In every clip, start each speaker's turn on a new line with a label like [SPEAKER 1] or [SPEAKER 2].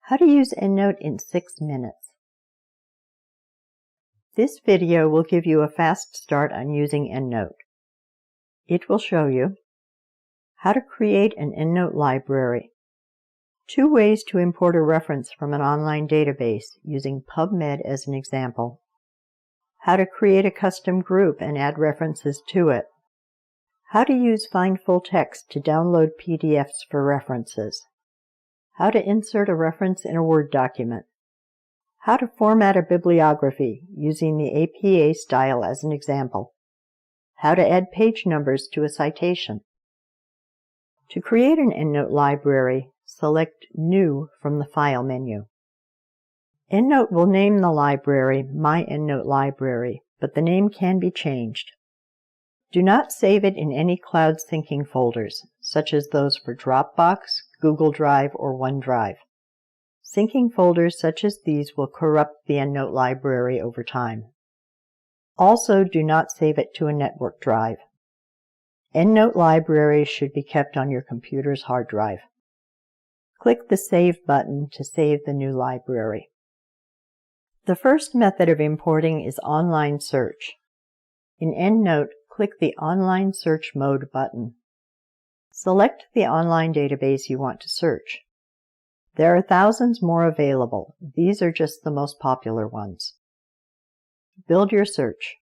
[SPEAKER 1] How to use EndNote in 6 minutes. This video will give you a fast start on using EndNote. It will show you how to create an EndNote library, 2 ways to import a reference from an online database using PubMed as an example, how to create a custom group and add references to it, how to use Find Full Text to download PDFs for references, how to insert a reference in a Word document, how to format a bibliography using the APA style as an example, how to add page numbers to a citation. To create an EndNote library, select New from the File menu. EndNote will name the library My EndNote Library, but the name can be changed. Do not save it in any cloud syncing folders, such as those for Dropbox, Google Drive, or OneDrive. Syncing folders such as these will corrupt the EndNote library over time. Also, do not save it to a network drive. EndNote libraries should be kept on your computer's hard drive. Click the Save button to save the new library. The first method of importing is online search. In EndNote, click the Online Search Mode button. Select the online database you want to search. There are thousands more available. These are just the most popular ones. Build your search.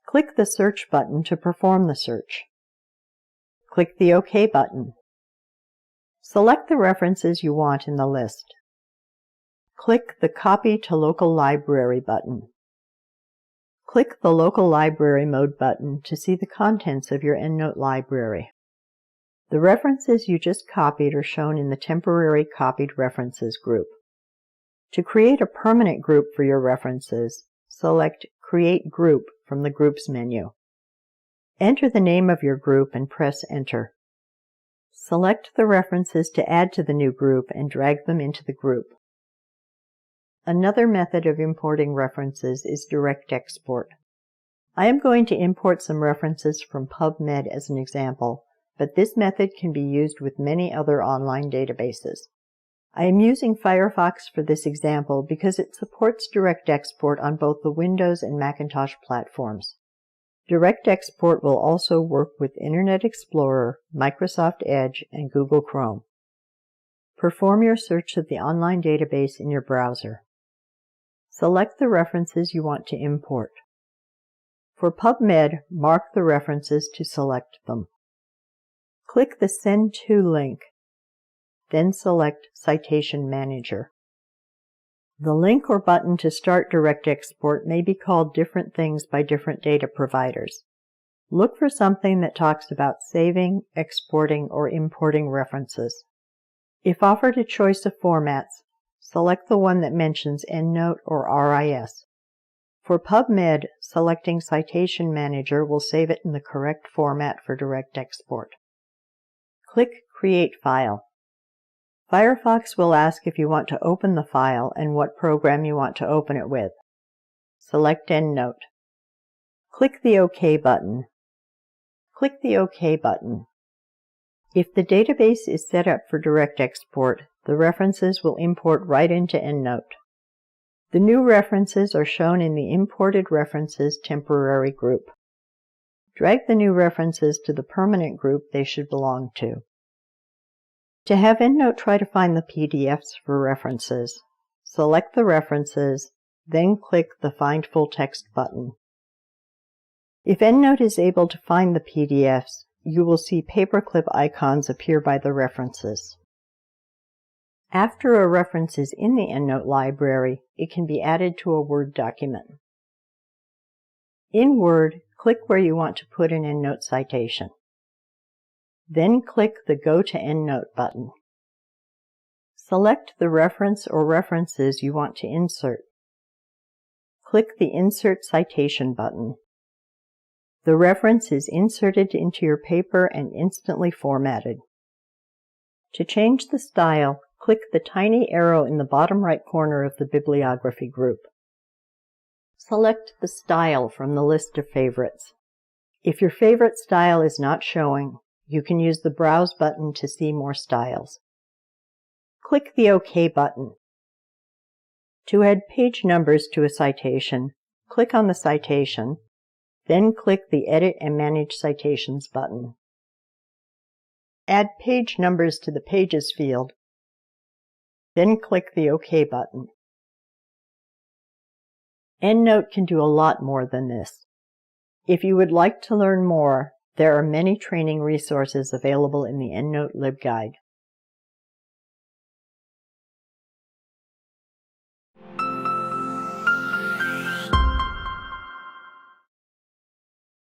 [SPEAKER 1] Click the Search button to perform the search. Click the OK button. Select the references you want in the list. Click the Copy to Local Library button. Click the Local Library Mode button to see the contents of your EndNote library. The references you just copied are shown in the Temporary Copied References group. To create a permanent group for your references, select Create Group from the Groups menu. Enter the name of your group and press Enter. Select the references to add to the new group and drag them into the group. Another method of importing references is direct export. I am going to import some references from PubMed as an example, but this method can be used with many other online databases. I am using Firefox for this example because it supports direct export on both the Windows and Macintosh platforms. Direct export will also work with Internet Explorer, Microsoft Edge, and Google Chrome. Perform your search of the online database in your browser. Select the references you want to import. For PubMed, mark the references to select them. Click the Send To link, then select Citation Manager. The link or button to start direct export may be called different things by different data providers. Look for something that talks about saving, exporting, or importing references. If offered a choice of formats, select the one that mentions EndNote or RIS. For PubMed, selecting Citation Manager will save it in the correct format for direct export. Click Create File. Firefox will ask if you want to open the file and what program you want to open it with. Select EndNote. Click the OK button. Click the OK button. If the database is set up for direct export, the references will import right into EndNote. The new references are shown in the Imported References temporary group. Drag the new references to the permanent group they should belong to. To have EndNote try to find the PDFs for references, select the references, then click the Find Full Text button. If EndNote is able to find the PDFs, you will see paperclip icons appear by the references. After a reference is in the EndNote library, it can be added to a Word document. In Word, click where you want to put an EndNote citation. Then click the Go to EndNote button. Select the reference or references you want to insert. Click the Insert Citation button. The reference is inserted into your paper and instantly formatted. To change the style, click the tiny arrow in the bottom right corner of the bibliography group. Select the style from the list of favorites. If your favorite style is not showing, you can use the Browse button to see more styles. Click the OK button. To add page numbers to a citation, click on the citation, then click the Edit and Manage Citations button. Add page numbers to the Pages field, then click the OK button. EndNote can do a lot more than this. If you would like to learn more, there are many training resources available in the EndNote LibGuide.